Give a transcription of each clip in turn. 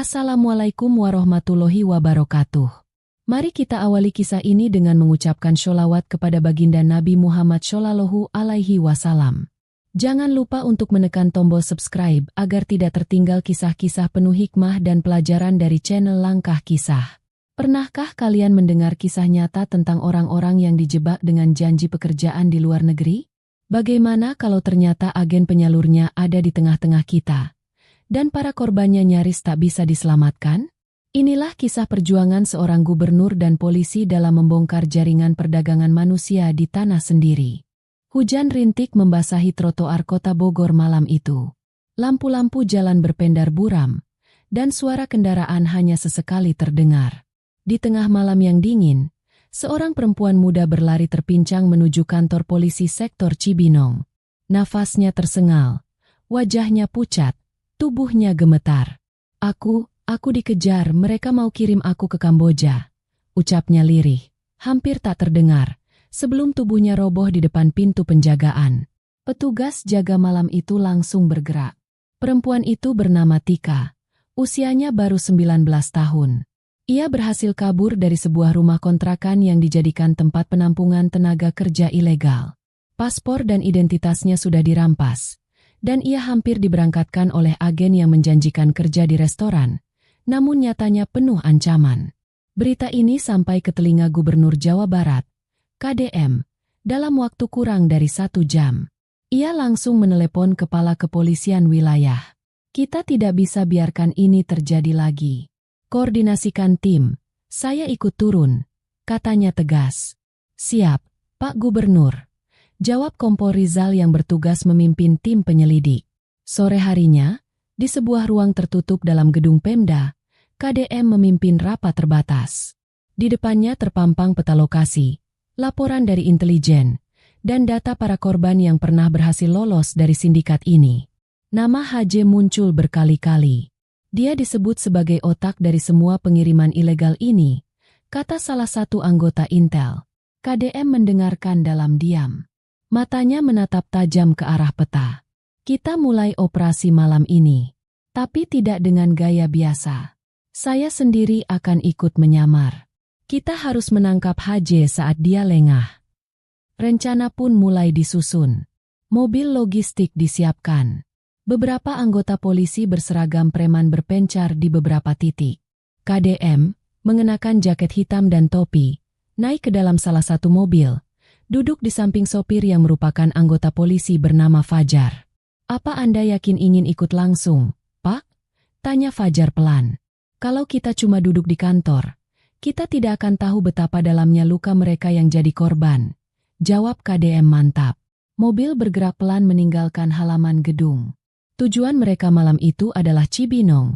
Assalamualaikum warahmatullahi wabarakatuh. Mari kita awali kisah ini dengan mengucapkan sholawat kepada baginda Nabi Muhammad Shallallahu Alaihi Wasallam. Jangan lupa untuk menekan tombol subscribe agar tidak tertinggal kisah-kisah penuh hikmah dan pelajaran dari channel Langkah Kisah. Pernahkah kalian mendengar kisah nyata tentang orang-orang yang dijebak dengan janji pekerjaan di luar negeri? Bagaimana kalau ternyata agen penyalurnya ada di tengah-tengah kita? Dan para korbannya nyaris tak bisa diselamatkan? Inilah kisah perjuangan seorang gubernur dan polisi dalam membongkar jaringan perdagangan manusia di tanah sendiri. Hujan rintik membasahi trotoar kota Bogor malam itu. Lampu-lampu jalan berpendar buram, dan suara kendaraan hanya sesekali terdengar. Di tengah malam yang dingin, seorang perempuan muda berlari terpincang menuju kantor polisi sektor Cibinong. Nafasnya tersengal, wajahnya pucat, tubuhnya gemetar. Aku dikejar, mereka mau kirim aku ke Kamboja," ucapnya lirih, hampir tak terdengar, sebelum tubuhnya roboh di depan pintu penjagaan. Petugas jaga malam itu langsung bergerak. Perempuan itu bernama Tika. Usianya baru 19 tahun. Ia berhasil kabur dari sebuah rumah kontrakan yang dijadikan tempat penampungan tenaga kerja ilegal. Paspor dan identitasnya sudah dirampas, dan ia hampir diberangkatkan oleh agen yang menjanjikan kerja di restoran, namun nyatanya penuh ancaman. Berita ini sampai ke telinga Gubernur Jawa Barat, KDM, dalam waktu kurang dari 1 jam. Ia langsung menelepon kepala kepolisian wilayah. "Kita tidak bisa biarkan ini terjadi lagi. Koordinasikan tim, saya ikut turun," katanya tegas. "Siap, Pak Gubernur," jawab Kompol Rizal yang bertugas memimpin tim penyelidik. Sore harinya, di sebuah ruang tertutup dalam gedung Pemda, KDM memimpin rapat terbatas. Di depannya terpampang peta lokasi, laporan dari intelijen, dan data para korban yang pernah berhasil lolos dari sindikat ini. Nama HJ muncul berkali-kali. Dia disebut sebagai otak dari semua pengiriman ilegal ini, kata salah satu anggota Intel. KDM mendengarkan dalam diam. Matanya menatap tajam ke arah peta. "Kita mulai operasi malam ini, tapi tidak dengan gaya biasa. Saya sendiri akan ikut menyamar. Kita harus menangkap HJ saat dia lengah." Rencana pun mulai disusun. Mobil logistik disiapkan. Beberapa anggota polisi berseragam preman berpencar di beberapa titik. KDM, mengenakan jaket hitam dan topi, naik ke dalam salah satu mobil, duduk di samping sopir yang merupakan anggota polisi bernama Fajar. "Apa Anda yakin ingin ikut langsung, Pak?" tanya Fajar pelan. "Kalau kita cuma duduk di kantor, kita tidak akan tahu betapa dalamnya luka mereka yang jadi korban," jawab KDM mantap. Mobil bergerak pelan meninggalkan halaman gedung. Tujuan mereka malam itu adalah Cibinong,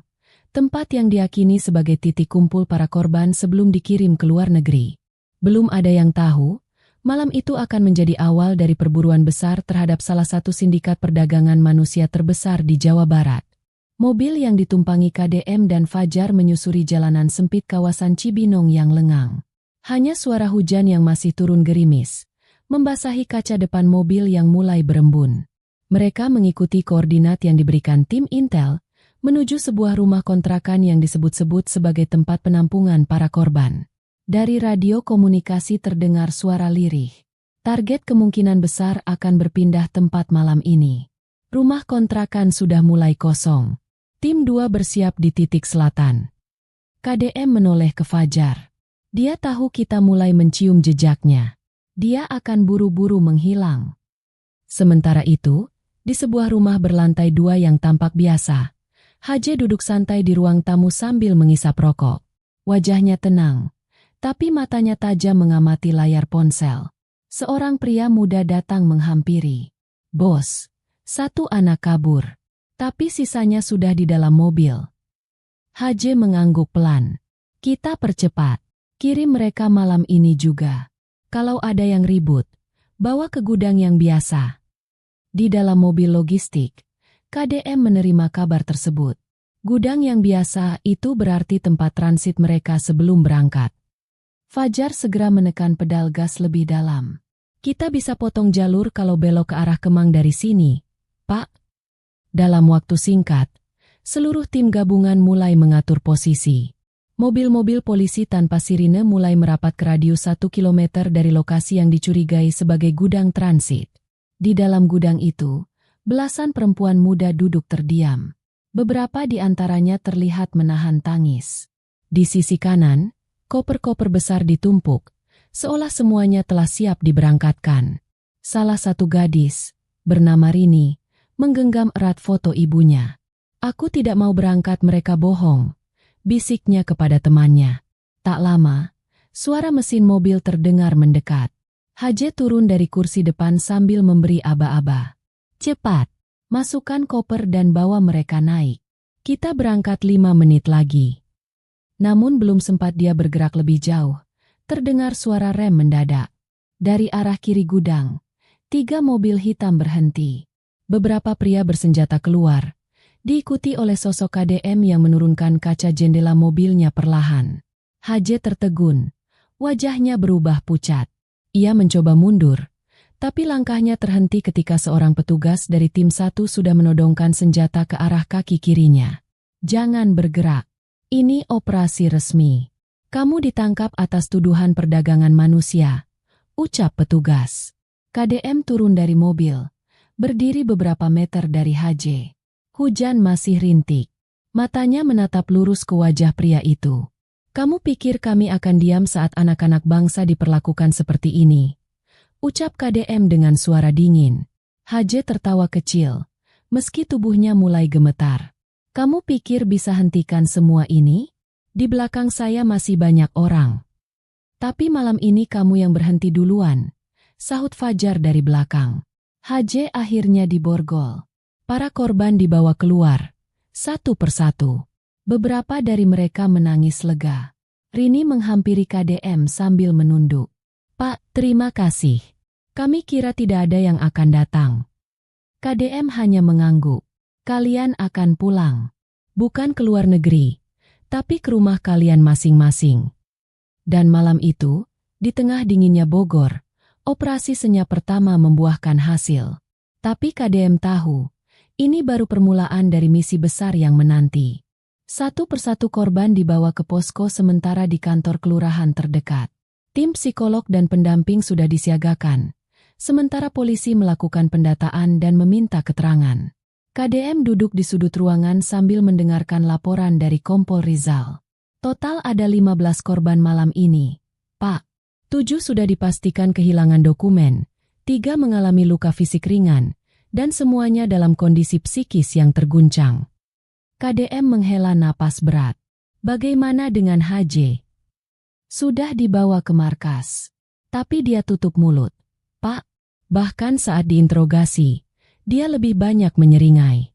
tempat yang diyakini sebagai titik kumpul para korban sebelum dikirim ke luar negeri. Belum ada yang tahu, malam itu akan menjadi awal dari perburuan besar terhadap salah satu sindikat perdagangan manusia terbesar di Jawa Barat. Mobil yang ditumpangi KDM dan Fajar menyusuri jalanan sempit kawasan Cibinong yang lengang. Hanya suara hujan yang masih turun gerimis membasahi kaca depan mobil yang mulai berembun. Mereka mengikuti koordinat yang diberikan tim Intel menuju sebuah rumah kontrakan yang disebut-sebut sebagai tempat penampungan para korban. Dari radio komunikasi terdengar suara lirih. Target kemungkinan besar akan berpindah tempat malam ini. Rumah kontrakan sudah mulai kosong. Tim 2 bersiap di titik selatan. KDM menoleh ke Fajar. Dia tahu kita mulai mencium jejaknya. Dia akan buru-buru menghilang. Sementara itu, di sebuah rumah berlantai 2 yang tampak biasa, HJ duduk santai di ruang tamu sambil mengisap rokok. Wajahnya tenang, tapi matanya tajam mengamati layar ponsel. Seorang pria muda datang menghampiri. "Bos, 1 anak kabur, tapi sisanya sudah di dalam mobil." HJ mengangguk pelan. "Kita percepat. Kirim mereka malam ini juga. Kalau ada yang ribut, bawa ke gudang yang biasa." Di dalam mobil logistik, KDM menerima kabar tersebut. Gudang yang biasa itu berarti tempat transit mereka sebelum berangkat. Fajar segera menekan pedal gas lebih dalam. "Kita bisa potong jalur kalau belok ke arah Kemang dari sini, Pak." Dalam waktu singkat, seluruh tim gabungan mulai mengatur posisi. Mobil-mobil polisi tanpa sirine mulai merapat ke radius 1 kilometer dari lokasi yang dicurigai sebagai gudang transit. Di dalam gudang itu, belasan perempuan muda duduk terdiam. Beberapa di antaranya terlihat menahan tangis. Di sisi kanan, koper-koper besar ditumpuk, seolah semuanya telah siap diberangkatkan. Salah satu gadis, bernama Rini, menggenggam erat foto ibunya. "Aku tidak mau berangkat, mereka bohong," bisiknya kepada temannya. Tak lama, suara mesin mobil terdengar mendekat. Haje turun dari kursi depan sambil memberi aba-aba. "Cepat, masukkan koper dan bawa mereka naik. Kita berangkat 5 menit lagi." Namun belum sempat dia bergerak lebih jauh, terdengar suara rem mendadak. Dari arah kiri gudang, 3 mobil hitam berhenti. Beberapa pria bersenjata keluar, diikuti oleh sosok KDM yang menurunkan kaca jendela mobilnya perlahan. Haje tertegun, wajahnya berubah pucat. Ia mencoba mundur, tapi langkahnya terhenti ketika seorang petugas dari tim 1 sudah menodongkan senjata ke arah kaki kirinya. "Jangan bergerak. Ini operasi resmi. Kamu ditangkap atas tuduhan perdagangan manusia," ucap petugas. KDM turun dari mobil, berdiri beberapa meter dari Haje. Hujan masih rintik. Matanya menatap lurus ke wajah pria itu. "Kamu pikir kami akan diam saat anak-anak bangsa diperlakukan seperti ini?" ucap KDM dengan suara dingin. Haje tertawa kecil, meski tubuhnya mulai gemetar. "Kamu pikir bisa hentikan semua ini? Di belakang saya masih banyak orang." "Tapi malam ini kamu yang berhenti duluan," sahut Fajar dari belakang. Haje akhirnya diborgol. Para korban dibawa keluar, satu persatu. Beberapa dari mereka menangis lega. Rini menghampiri KDM sambil menunduk. "Pak, terima kasih. Kami kira tidak ada yang akan datang." KDM hanya mengangguk. "Kalian akan pulang. Bukan ke luar negeri, tapi ke rumah kalian masing-masing." Dan malam itu, di tengah dinginnya Bogor, operasi senyap pertama membuahkan hasil. Tapi KDM tahu, ini baru permulaan dari misi besar yang menanti. Satu persatu korban dibawa ke posko sementara di kantor kelurahan terdekat. Tim psikolog dan pendamping sudah disiagakan, sementara polisi melakukan pendataan dan meminta keterangan. KDM duduk di sudut ruangan sambil mendengarkan laporan dari Kompol Rizal. "Total ada 15 korban malam ini, Pak. 7 sudah dipastikan kehilangan dokumen, 3 mengalami luka fisik ringan, dan semuanya dalam kondisi psikis yang terguncang." KDM menghela napas berat. "Bagaimana dengan Haje?" "Sudah dibawa ke markas." Tapi dia tutup mulut. "Pak." Bahkan saat diinterogasi, dia lebih banyak menyeringai.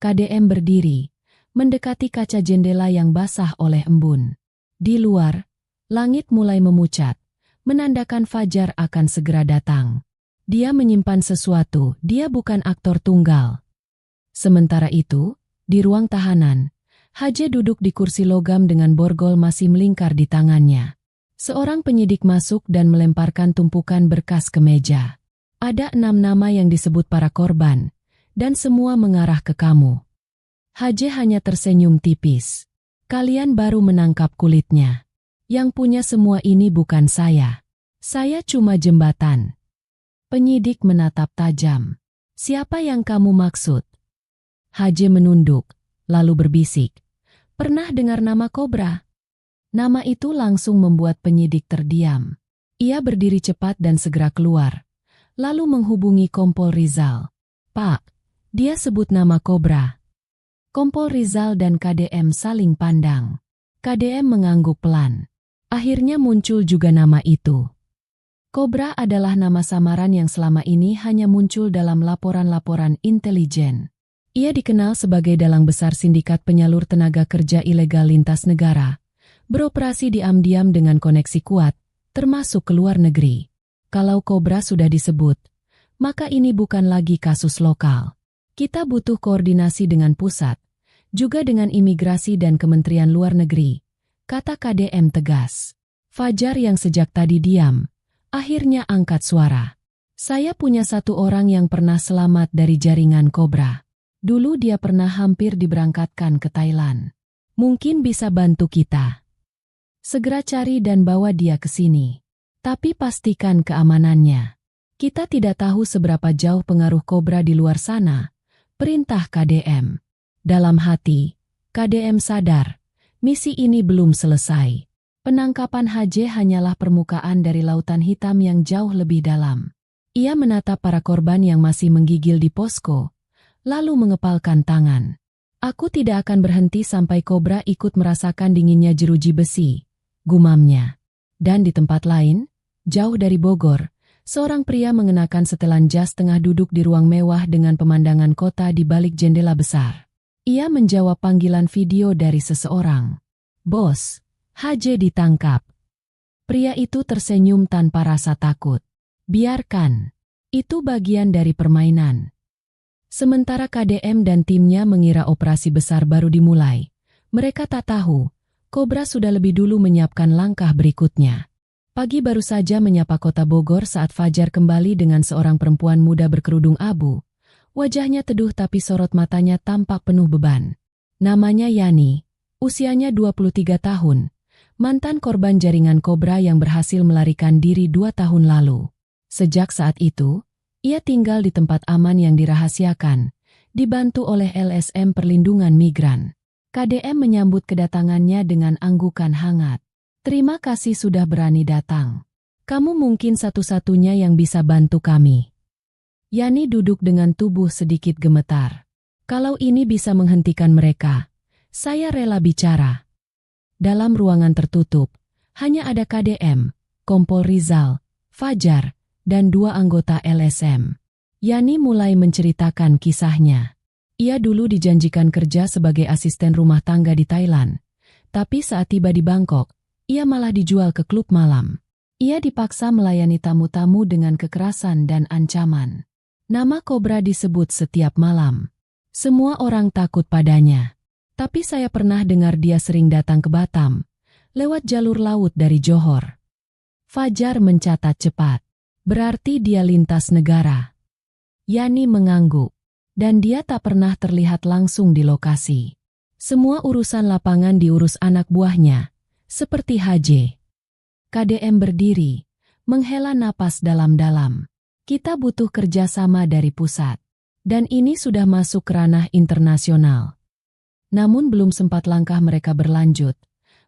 KDM berdiri, mendekati kaca jendela yang basah oleh embun. Di luar, langit mulai memucat, menandakan fajar akan segera datang. Dia menyimpan sesuatu, dia bukan aktor tunggal. Sementara itu, di ruang tahanan, Haje duduk di kursi logam dengan borgol masih melingkar di tangannya. Seorang penyidik masuk dan melemparkan tumpukan berkas ke meja. "Ada 6 nama yang disebut para korban, dan semua mengarah ke kamu." Haje hanya tersenyum tipis. "Kalian baru menangkap kulitnya. Yang punya semua ini bukan saya. Saya cuma jembatan." Penyidik menatap tajam. "Siapa yang kamu maksud?" Haje menunduk, lalu berbisik. "Pernah dengar nama Kobra?" Nama itu langsung membuat penyidik terdiam. Ia berdiri cepat dan segera keluar, lalu menghubungi Kompol Rizal. "Pak, dia sebut nama Kobra." Kompol Rizal dan KDM saling pandang. KDM mengangguk pelan. Akhirnya muncul juga nama itu. Kobra adalah nama samaran yang selama ini hanya muncul dalam laporan-laporan intelijen. Ia dikenal sebagai dalang besar sindikat penyalur tenaga kerja ilegal lintas negara, beroperasi diam-diam dengan koneksi kuat, termasuk ke luar negeri. Kalau Kobra sudah disebut, maka ini bukan lagi kasus lokal. Kita butuh koordinasi dengan pusat, juga dengan imigrasi dan Kementerian Luar Negeri, kata KDM tegas. Fajar yang sejak tadi diam, akhirnya angkat suara. "Saya punya 1 orang yang pernah selamat dari jaringan Kobra. Dulu dia pernah hampir diberangkatkan ke Thailand. Mungkin bisa bantu kita. Segera cari dan bawa dia ke sini. Tapi pastikan keamanannya. Kita tidak tahu seberapa jauh pengaruh kobra di luar sana. Perintah KDM. Dalam hati, KDM sadar, misi ini belum selesai. Penangkapan HJ hanyalah permukaan dari lautan hitam yang jauh lebih dalam. Ia menatap para korban yang masih menggigil di posko, lalu mengepalkan tangan. Aku tidak akan berhenti sampai kobra ikut merasakan dinginnya jeruji besi, gumamnya. Dan di tempat lain, jauh dari Bogor, seorang pria mengenakan setelan jas tengah duduk di ruang mewah dengan pemandangan kota di balik jendela besar. Ia menjawab panggilan video dari seseorang. Bos, HJ ditangkap. Pria itu tersenyum tanpa rasa takut. Biarkan, itu bagian dari permainan. Sementara KDM dan timnya mengira operasi besar baru dimulai, mereka tak tahu, kobra sudah lebih dulu menyiapkan langkah berikutnya. Pagi baru saja menyapa kota Bogor saat Fajar kembali dengan seorang perempuan muda berkerudung abu. Wajahnya teduh tapi sorot matanya tampak penuh beban. Namanya Yani, usianya 23 tahun, mantan korban jaringan kobra yang berhasil melarikan diri 2 tahun lalu. Sejak saat itu, ia tinggal di tempat aman yang dirahasiakan, dibantu oleh LSM Perlindungan Migran. KDM menyambut kedatangannya dengan anggukan hangat. Terima kasih sudah berani datang. Kamu mungkin satu-satunya yang bisa bantu kami. Yani duduk dengan tubuh sedikit gemetar. Kalau ini bisa menghentikan mereka, saya rela bicara. Dalam ruangan tertutup, hanya ada KDM, Kompol Rizal, Fajar, dan 2 anggota LSM. Yani mulai menceritakan kisahnya. Ia dulu dijanjikan kerja sebagai asisten rumah tangga di Thailand. Tapi saat tiba di Bangkok, ia malah dijual ke klub malam. Ia dipaksa melayani tamu-tamu dengan kekerasan dan ancaman. Nama kobra disebut setiap malam. Semua orang takut padanya. Tapi saya pernah dengar dia sering datang ke Batam, lewat jalur laut dari Johor. Fajar mencatat cepat. Berarti dia lintas negara. Yani mengangguk, dan dia tak pernah terlihat langsung di lokasi. Semua urusan lapangan diurus anak buahnya, seperti HJ. KDM berdiri, menghela napas dalam-dalam. Kita butuh kerjasama dari pusat, dan ini sudah masuk ke ranah internasional. Namun belum sempat langkah mereka berlanjut,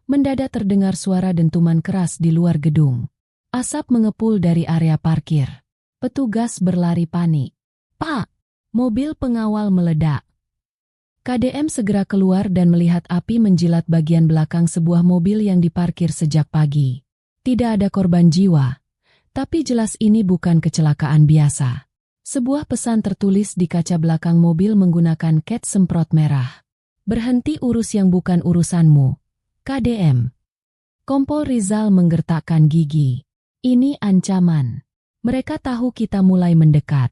mendadak terdengar suara dentuman keras di luar gedung. Asap mengepul dari area parkir. Petugas berlari panik. Pak, mobil pengawal meledak. KDM segera keluar dan melihat api menjilat bagian belakang sebuah mobil yang diparkir sejak pagi. Tidak ada korban jiwa, tapi jelas ini bukan kecelakaan biasa. Sebuah pesan tertulis di kaca belakang mobil menggunakan cat semprot merah. Berhenti urus yang bukan urusanmu, KDM. Kompol Rizal menggertakkan gigi. Ini ancaman. Mereka tahu kita mulai mendekat.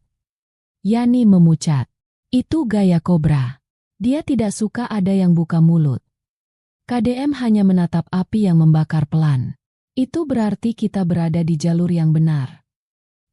Yani memucat. Itu gaya kobra. Dia tidak suka ada yang buka mulut. KDM hanya menatap api yang membakar pelan. Itu berarti kita berada di jalur yang benar.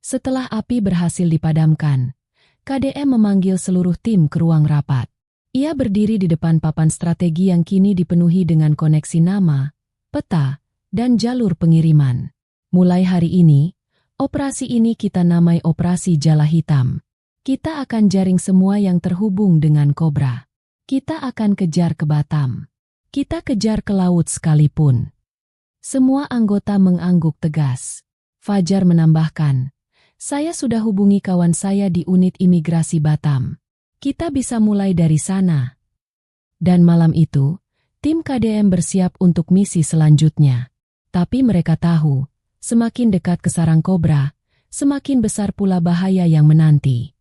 Setelah api berhasil dipadamkan, KDM memanggil seluruh tim ke ruang rapat. Ia berdiri di depan papan strategi yang kini dipenuhi dengan koneksi nama, peta, dan jalur pengiriman. Mulai hari ini, operasi ini kita namai Operasi Jala Hitam. Kita akan jaring semua yang terhubung dengan kobra. Kita akan kejar ke Batam. Kita kejar ke laut sekalipun. Semua anggota mengangguk tegas. Fajar menambahkan, saya sudah hubungi kawan saya di unit imigrasi Batam. Kita bisa mulai dari sana. Dan malam itu, tim KDM bersiap untuk misi selanjutnya. Tapi mereka tahu, semakin dekat ke sarang kobra, semakin besar pula bahaya yang menanti.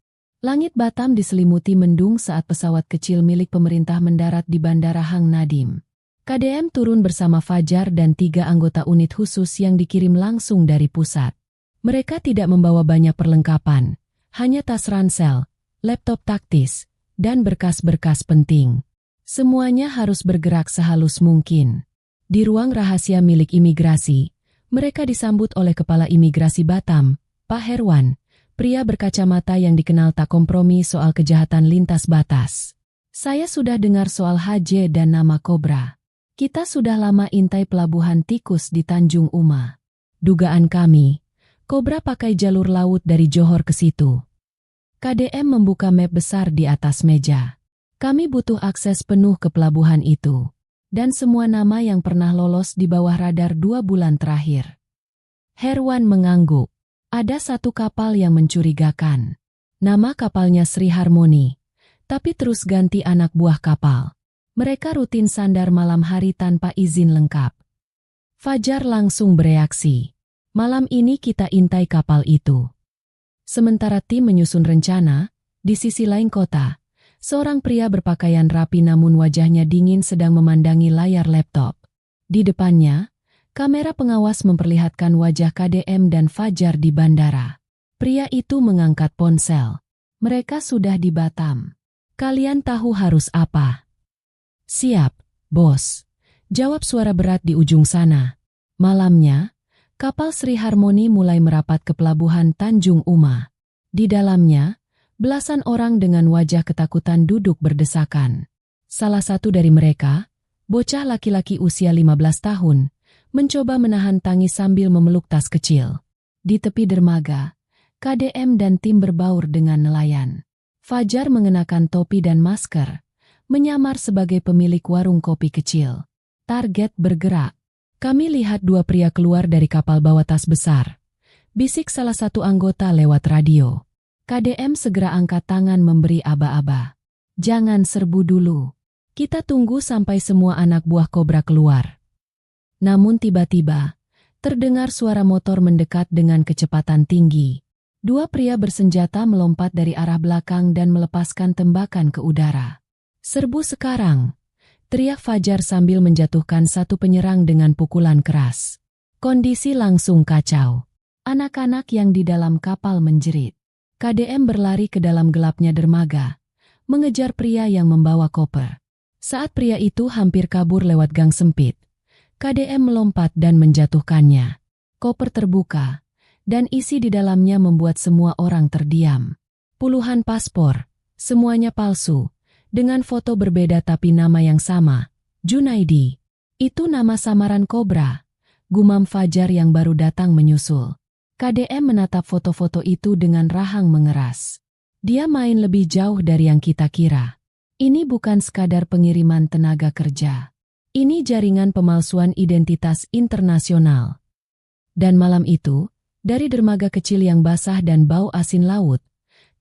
Langit Batam diselimuti mendung saat pesawat kecil milik pemerintah mendarat di Bandara Hang Nadim. KDM turun bersama Fajar dan 3 anggota unit khusus yang dikirim langsung dari pusat. Mereka tidak membawa banyak perlengkapan, hanya tas ransel, laptop taktis, dan berkas-berkas penting. Semuanya harus bergerak sehalus mungkin. Di ruang rahasia milik imigrasi, mereka disambut oleh Kepala Imigrasi Batam, Pak Herwan, pria berkacamata yang dikenal tak kompromi soal kejahatan lintas batas. Saya sudah dengar soal HJ dan nama Kobra. Kita sudah lama intai pelabuhan tikus di Tanjung Uma. Dugaan kami, Kobra pakai jalur laut dari Johor ke situ. KDM membuka map besar di atas meja. Kami butuh akses penuh ke pelabuhan itu. Dan semua nama yang pernah lolos di bawah radar 2 bulan terakhir. Herwan mengangguk. Ada satu kapal yang mencurigakan. Nama kapalnya Sri Harmoni. Tapi terus ganti anak buah kapal. Mereka rutin sandar malam hari tanpa izin lengkap. Fajar langsung bereaksi. Malam ini kita intai kapal itu. Sementara tim menyusun rencana, di sisi lain kota, seorang pria berpakaian rapi namun wajahnya dingin sedang memandangi layar laptop. Di depannya, kamera pengawas memperlihatkan wajah KDM dan Fajar di bandara. Pria itu mengangkat ponsel. Mereka sudah di Batam. Kalian tahu harus apa? Siap, bos. Jawab suara berat di ujung sana. Malamnya, kapal Sri Harmoni mulai merapat ke pelabuhan Tanjung Uma. Di dalamnya, belasan orang dengan wajah ketakutan duduk berdesakan. Salah satu dari mereka, bocah laki-laki usia 15 tahun, mencoba menahan tangis sambil memeluk tas kecil. Di tepi dermaga, KDM dan tim berbaur dengan nelayan. Fajar mengenakan topi dan masker, menyamar sebagai pemilik warung kopi kecil. Target bergerak. Kami lihat 2 pria keluar dari kapal bawa tas besar. Bisik salah satu anggota lewat radio. KDM segera angkat tangan memberi aba-aba. Jangan serbu dulu. Kita tunggu sampai semua anak buah Kobra keluar. Namun tiba-tiba, terdengar suara motor mendekat dengan kecepatan tinggi. 2 pria bersenjata melompat dari arah belakang dan melepaskan tembakan ke udara. Serbu sekarang! Teriak Fajar sambil menjatuhkan satu penyerang dengan pukulan keras. Kondisi langsung kacau. Anak-anak yang di dalam kapal menjerit. KDM berlari ke dalam gelapnya dermaga, mengejar pria yang membawa koper. Saat pria itu hampir kabur lewat gang sempit, KDM melompat dan menjatuhkannya. Koper terbuka, dan isi di dalamnya membuat semua orang terdiam. Puluhan paspor, semuanya palsu. Dengan foto berbeda tapi nama yang sama, Junaidi. Itu nama samaran Kobra, gumam Fajar yang baru datang menyusul. KDM menatap foto-foto itu dengan rahang mengeras. Dia main lebih jauh dari yang kita kira. Ini bukan sekadar pengiriman tenaga kerja. Ini jaringan pemalsuan identitas internasional. Dan malam itu, dari dermaga kecil yang basah dan bau asin laut,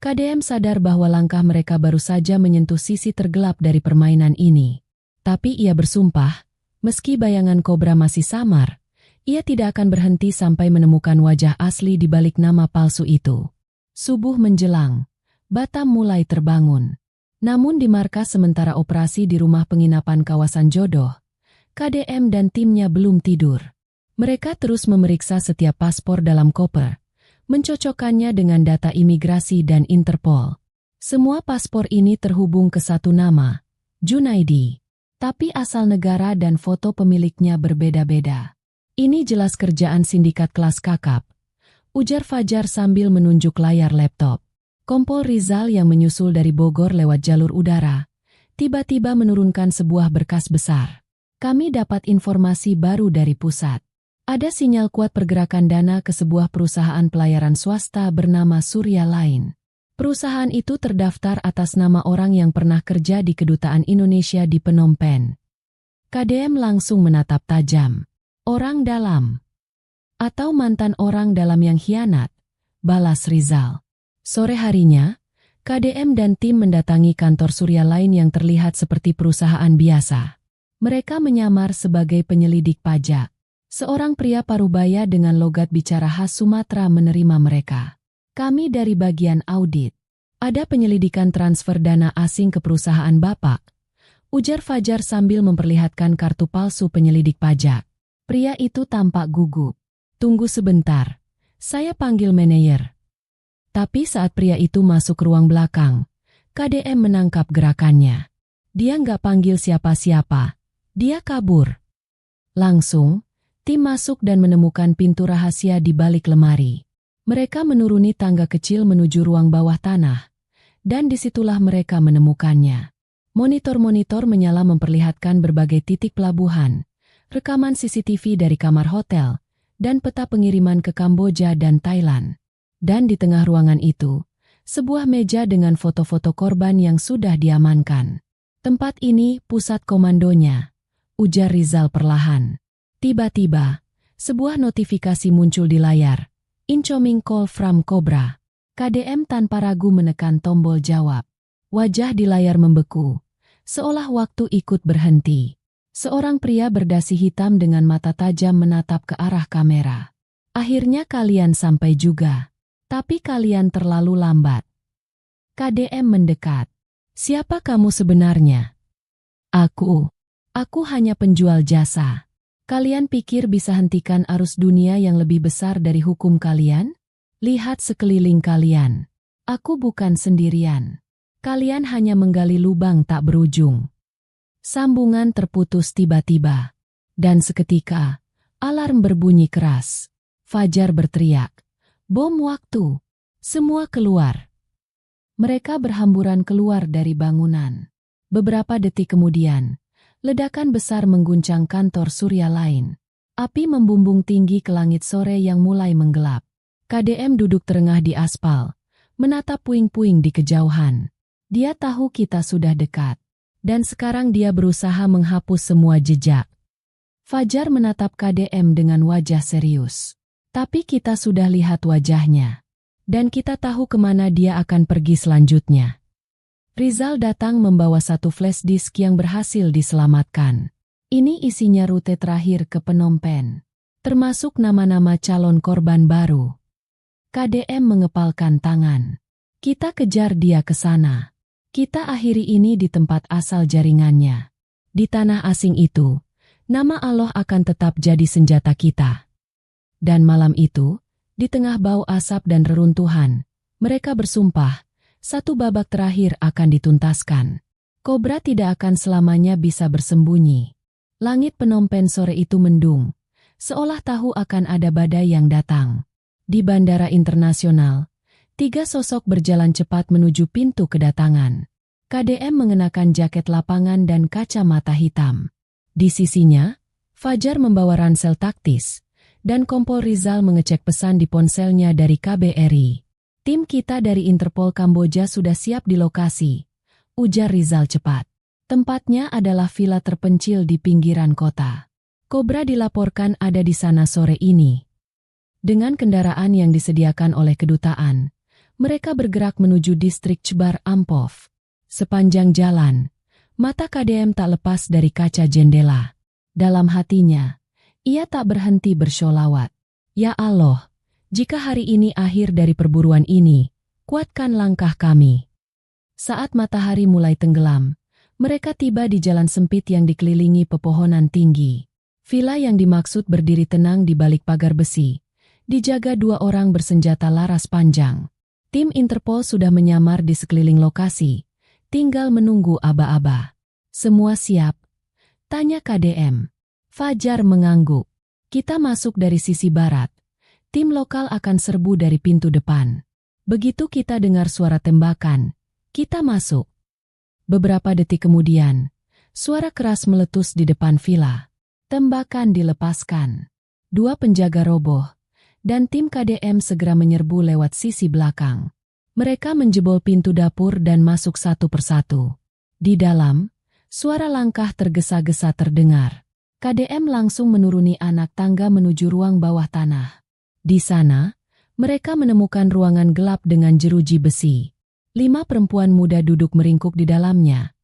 KDM sadar bahwa langkah mereka baru saja menyentuh sisi tergelap dari permainan ini. Tapi ia bersumpah, meski bayangan Kobra masih samar, ia tidak akan berhenti sampai menemukan wajah asli di balik nama palsu itu. Subuh menjelang, Batam mulai terbangun. Namun di markas sementara operasi di rumah penginapan kawasan Jodoh, KDM dan timnya belum tidur. Mereka terus memeriksa setiap paspor dalam koper, mencocokkannya dengan data imigrasi dan Interpol. Semua paspor ini terhubung ke satu nama, Junaidi. Tapi asal negara dan foto pemiliknya berbeda-beda. Ini jelas kerjaan sindikat kelas kakap, ujar Fajar sambil menunjuk layar laptop. Kompol Rizal yang menyusul dari Bogor lewat jalur udara, tiba-tiba menurunkan sebuah berkas besar. Kami dapat informasi baru dari pusat. Ada sinyal kuat pergerakan dana ke sebuah perusahaan pelayaran swasta bernama Surya Line. Perusahaan itu terdaftar atas nama orang yang pernah kerja di Kedutaan Indonesia di Phnom Penh. KDM langsung menatap tajam. Orang dalam. Atau mantan orang dalam yang hianat, balas Rizal. Sore harinya, KDM dan tim mendatangi kantor Surya Line yang terlihat seperti perusahaan biasa. Mereka menyamar sebagai penyelidik pajak. Seorang pria parubaya dengan logat bicara khas Sumatera menerima mereka. Kami dari bagian audit. Ada penyelidikan transfer dana asing ke perusahaan Bapak, ujar Fajar sambil memperlihatkan kartu palsu penyelidik pajak. Pria itu tampak gugup. Tunggu sebentar, saya panggil manajer. Tapi saat pria itu masuk ke ruang belakang, KDM menangkap gerakannya. Dia nggak panggil siapa-siapa, dia kabur. Langsung, tim masuk dan menemukan pintu rahasia di balik lemari. Mereka menuruni tangga kecil menuju ruang bawah tanah, dan disitulah mereka menemukannya. Monitor-monitor menyala memperlihatkan berbagai titik pelabuhan, rekaman CCTV dari kamar hotel, dan peta pengiriman ke Kamboja dan Thailand. Dan di tengah ruangan itu, sebuah meja dengan foto-foto korban yang sudah diamankan. Tempat ini pusat komandonya, ujar Rizal perlahan. Tiba-tiba, sebuah notifikasi muncul di layar. Incoming call from Cobra. KDM tanpa ragu menekan tombol jawab. Wajah di layar membeku, seolah waktu ikut berhenti. Seorang pria berdasi hitam dengan mata tajam menatap ke arah kamera. Akhirnya kalian sampai juga. Tapi kalian terlalu lambat. KDM mendekat. Siapa kamu sebenarnya? Aku hanya penjual jasa. Kalian pikir bisa hentikan arus dunia yang lebih besar dari hukum kalian? Lihat sekeliling kalian. Aku bukan sendirian. Kalian hanya menggali lubang tak berujung. Sambungan terputus tiba-tiba. Dan seketika, alarm berbunyi keras. Fajar berteriak. Bom waktu. Semua keluar. Mereka berhamburan keluar dari bangunan. Beberapa detik kemudian, ledakan besar mengguncang kantor surya lain. Api membumbung tinggi ke langit sore yang mulai menggelap. KDM duduk terengah di aspal, menatap puing-puing di kejauhan. Dia tahu kita sudah dekat. Dan sekarang dia berusaha menghapus semua jejak. Fajar menatap KDM dengan wajah serius. Tapi kita sudah lihat wajahnya. Dan kita tahu kemana dia akan pergi selanjutnya. Rizal datang membawa satu flash disk yang berhasil diselamatkan. Ini isinya rute terakhir ke Phnom Penh, termasuk nama-nama calon korban baru. KDM mengepalkan tangan. Kita kejar dia ke sana. Kita akhiri ini di tempat asal jaringannya. Di tanah asing itu, nama Allah akan tetap jadi senjata kita. Dan malam itu, di tengah bau asap dan reruntuhan, mereka bersumpah, satu babak terakhir akan dituntaskan. Cobra tidak akan selamanya bisa bersembunyi. Langit Phnom Penh sore itu mendung, seolah tahu akan ada badai yang datang. Di bandara internasional, 3 sosok berjalan cepat menuju pintu kedatangan. KDM mengenakan jaket lapangan dan kacamata hitam. Di sisinya, Fajar membawa ransel taktis, dan Kompol Rizal mengecek pesan di ponselnya dari KBRI. Tim kita dari Interpol Kamboja sudah siap di lokasi, ujar Rizal cepat. Tempatnya adalah villa terpencil di pinggiran kota. Cobra dilaporkan ada di sana sore ini. Dengan kendaraan yang disediakan oleh kedutaan, mereka bergerak menuju distrik Chbar Amphoe. Sepanjang jalan, mata KDM tak lepas dari kaca jendela. Dalam hatinya, ia tak berhenti bersolawat. Ya Allah, jika hari ini akhir dari perburuan ini, kuatkan langkah kami. Saat matahari mulai tenggelam, mereka tiba di jalan sempit yang dikelilingi pepohonan tinggi. Villa yang dimaksud berdiri tenang di balik pagar besi, dijaga 2 orang bersenjata laras panjang. Tim Interpol sudah menyamar di sekeliling lokasi, tinggal menunggu aba-aba. Semua siap? Tanya KDM. Fajar mengangguk. Kita masuk dari sisi barat. Tim lokal akan serbu dari pintu depan. Begitu kita dengar suara tembakan, kita masuk. Beberapa detik kemudian, suara keras meletus di depan villa. Tembakan dilepaskan. 2 penjaga roboh, dan tim KDM segera menyerbu lewat sisi belakang. Mereka menjebol pintu dapur dan masuk satu persatu. Di dalam, suara langkah tergesa-gesa terdengar. KDM langsung menuruni anak tangga menuju ruang bawah tanah. Di sana, mereka menemukan ruangan gelap dengan jeruji besi. 5 perempuan muda duduk meringkuk di dalamnya.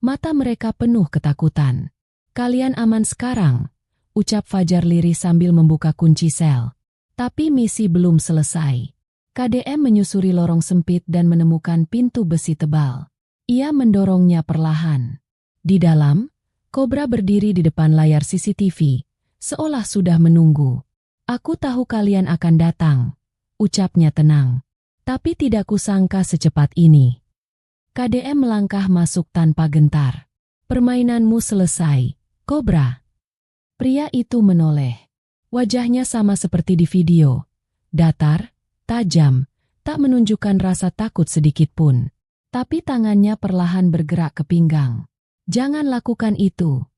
Mata mereka penuh ketakutan. Kalian aman sekarang, ucap Fajar lirih sambil membuka kunci sel. Tapi misi belum selesai. KDM menyusuri lorong sempit dan menemukan pintu besi tebal. Ia mendorongnya perlahan. Di dalam, Cobra berdiri di depan layar CCTV, seolah sudah menunggu. Aku tahu kalian akan datang, ucapnya tenang. Tapi tidak kusangka secepat ini. KDM melangkah masuk tanpa gentar. Permainanmu selesai, Cobra. Pria itu menoleh. Wajahnya sama seperti di video. Datar, tajam, tak menunjukkan rasa takut sedikit pun. Tapi tangannya perlahan bergerak ke pinggang. "Jangan lakukan itu,"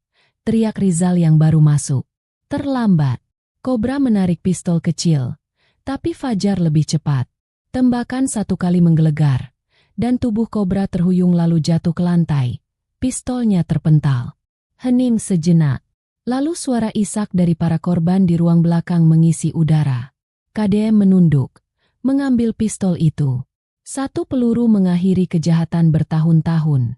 teriak Rizal yang baru masuk. Terlambat. Kobra menarik pistol kecil, tapi Fajar lebih cepat. Tembakan satu kali menggelegar, dan tubuh Kobra terhuyung lalu jatuh ke lantai. Pistolnya terpental. Hening sejenak. Lalu suara isak dari para korban di ruang belakang mengisi udara. KDM menunduk, mengambil pistol itu. Satu peluru mengakhiri kejahatan bertahun-tahun.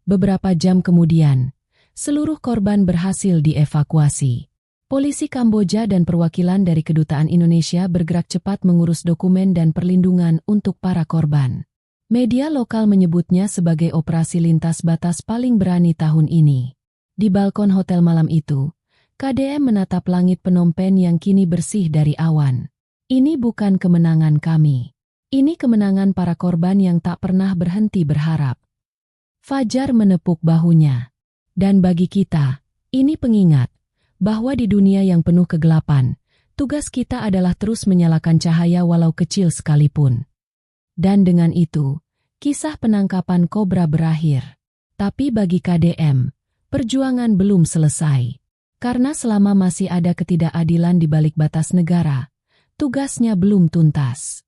Beberapa jam kemudian, seluruh korban berhasil dievakuasi. Polisi Kamboja dan perwakilan dari Kedutaan Indonesia bergerak cepat mengurus dokumen dan perlindungan untuk para korban. Media lokal menyebutnya sebagai operasi lintas batas paling berani tahun ini. Di balkon hotel malam itu, KDM menatap langit Phnom Penh yang kini bersih dari awan. "Ini bukan kemenangan kami. Ini kemenangan para korban yang tak pernah berhenti berharap." Fajar menepuk bahunya. "Dan bagi kita, ini pengingat bahwa di dunia yang penuh kegelapan, tugas kita adalah terus menyalakan cahaya walau kecil sekalipun." Dan dengan itu, kisah penangkapan Kobra berakhir. Tapi bagi KDM, perjuangan belum selesai. Karena selama masih ada ketidakadilan di balik batas negara, tugasnya belum tuntas.